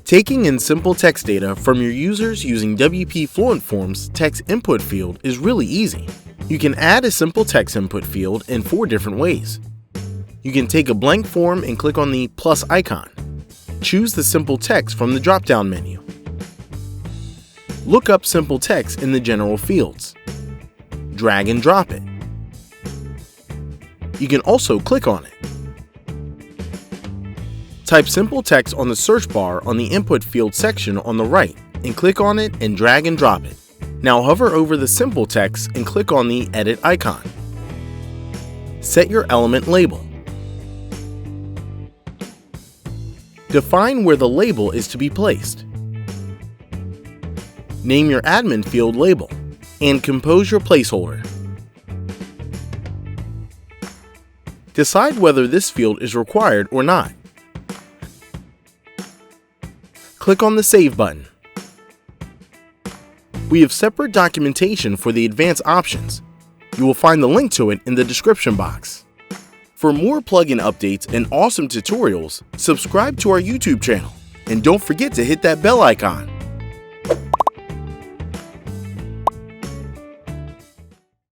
Taking in simple text data from your users using WP Fluent Form's text input field is really easy. You can add a simple text input field in 4 different ways. You can take a blank form and click on the plus icon. Choose the simple text from the drop-down menu. Look up simple text in the general fields. Drag and drop it. You can also click on it. Type simple text on the search bar on the input field section on the right and click on it and drag and drop it. Now hover over the simple text and click on the edit icon. Set your element label. Define where the label is to be placed. Name your admin field label and compose your placeholder. Decide whether this field is required or not. Click on the Save button. We have separate documentation for the advanced options. You will find the link to it in the description box. For more plugin updates and awesome tutorials, subscribe to our YouTube channel and don't forget to hit that bell icon.